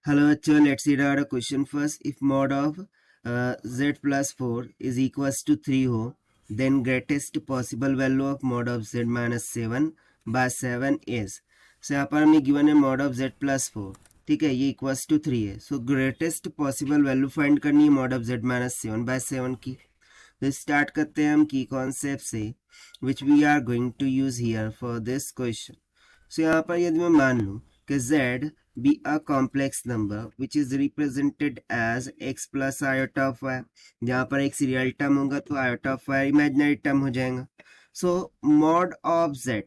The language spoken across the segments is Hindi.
Hello, actually, let's see out a question first. If mod of z plus 4 is equals to 3 हो, then greatest possible value of mod of z minus 7 by 7 is. So यहाँ पर हमें given है mod of z plus 4. ठीक है, ये equals to 3 है. So greatest possible value find करनी है mod of z minus 7 by 7 की. तो start करते हैं हम key concept से, which we are going to use here for this question. So यहाँ पर यदि मैं मान लूँ कि z be a complex number which is represented as x plus iota of y, जहाँ पर x रियल टर्म होगा तो iota of y imaginary term हो जाएगा. सो मॉड ऑफ z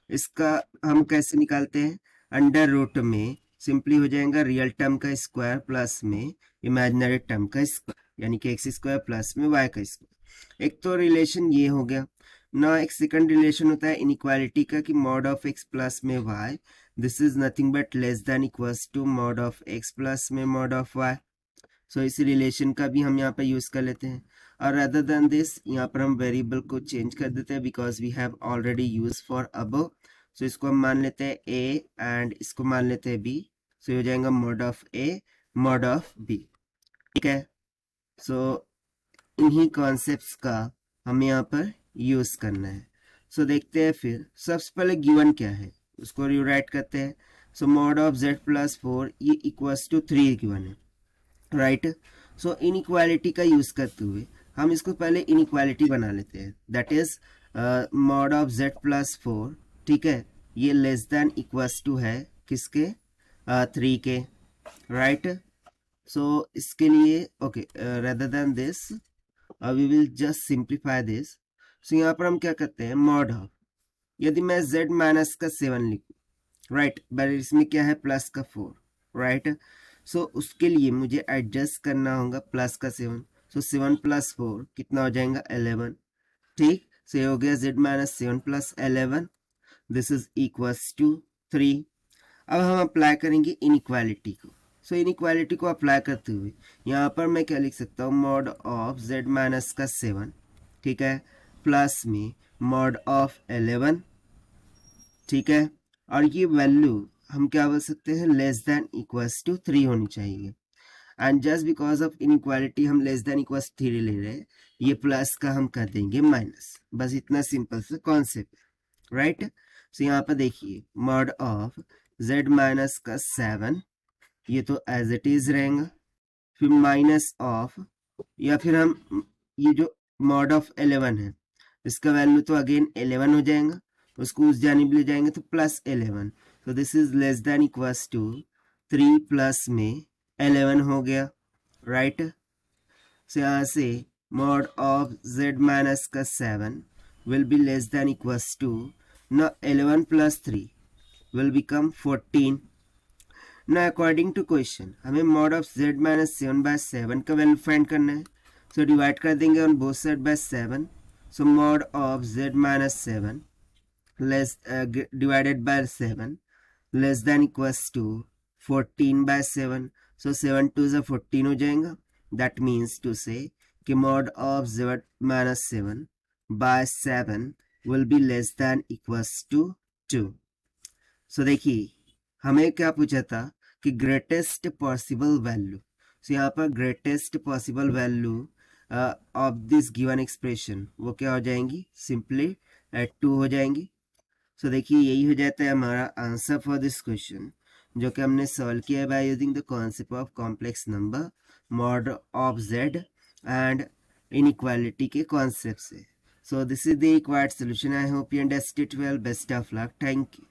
इसका हम कैसे निकालते हैं? अंडर रूट में सिंपली हो जाएगा रियल टर्म का स्क्वायर प्लस में इमेजिनरी टर्म का स्क्वायर, यानी कि एक्स स्क्वायर प्लस में वाई का स्क्वायर. एक तो रिलेशन ये हो गया ना. एक सेकंड रिलेशन होता है इनइक्वालिटी का कि मॉड ऑफ एक्स प्लस में Y, this is nothing but less than equals to mod of X plus में मॉड ऑफ वाई. सो इस रिलेशन का भी हम यहाँ पर यूज कर लेते हैं. और अदर देन दिस यहाँ पर हम वेरिएबल को चेंज कर देते हैं because we have already use for above. So इसको हम मान लेते हैं ए एंड इसको मान लेते हैं बी. सो हो जाएगा mod of A mod of B. ठीक है, सो इन्हीं कॉन्सेप्ट्स का हमें यहाँ पर यूज करना है. सो देखते हैं फिर. सबसे पहले गिवन क्या है उसको रिराइट करते हैं. सो मॉड ऑफ z प्लस 4 ये इक्वल्स टू 3 गिवन है, राइट. सो इनइक्वालिटी का यूज करते हुए हम इसको पहले इनइक्वालिटी बना लेते हैं. That is mod of z plus 4. ठीक है, ये लेस देन इक्वल्स टू है किसके? 3 के, राइट. सो इसके लिए okay, rather than this we will just simplify this. So यहाँ पर हम क्या करते हैं? मॉड ऑफ, यदि मैं z माइनस का 7 लिखूं, राइट, बट इसमें क्या है? प्लस का 4, राइट. सो उसके लिए मुझे एडजस्ट करना होगा प्लस का 7. सो 7 प्लस 4 कितना हो जाएगा? 11. ठीक, सो ये हो गया z minus 7 plus 11, this is equals to 3. अब हम अप्लाई करेंगे इनइक्वालिटी को. सो इनइक्वालिटी को अप्लाई करते हुए यहाँ पर मैं क्या लिख सकता हूँ? मॉड ऑफ z माइनस का 7, ठीक है, प्लस में मॉड ऑफ 11. ठीक है, और ये वैल्यू हम क्या बोल सकते हैं? लेस देन इक्वल्स टू 3 होनी चाहिए. And just because of inequality हम लेस देन इक्वल्स 3 ले रहे हैं, ये प्लस का हम कर देंगे माइनस. बस इतना सिंपल सा कॉन्सेप्ट, राइट. सो यहाँ पर देखिए मॉड ऑफ z माइनस का 7 ये तो एज इट इज रहेगा, फिर माइनस ऑफ, या फिर हम ये जो मॉड ऑफ 11 है इसका वैल्यू तो अगेन 11 हो जाएगा, उसको उस जानिब ले जाएंगे तो प्लस 11. तो this is less than equals to 3 plus में 11 हो गया, राइट. सो यहाँ से मॉड ऑफ z माइनस का 7 will be less than equals to ना 11 प्लस 3 विल बिकम 14. ना अकॉर्डिंग टू क्वेश्चन हमें mod of z minus 7 by 7 का वैल्यू फाइंड करना है. सो डिवाइड कर देंगे on both side by 7. So mod of z minus 7 less divided by 7 less than equals to 14 by 7. So 7 2 is 14 हो जाएगा. That means to say कि mod of z minus 7 by 7 will be less than equals to 2. So देखिए हमें क्या पूछा था कि greatest possible value. So यहाँ पर greatest possible value of this given expression वो क्या हो जाएंगी? Simply 2 हो जाएंगी. सो देखिए यही हो जाता है हमारा आंसर फॉर दिस क्वेश्चन, जो कि हमने सॉल्व किया है by using the concept of complex number, mod of z and inequality के कॉन्सेप्ट से. So this is the required solution. I hope you understood well. Best of luck. Thank you.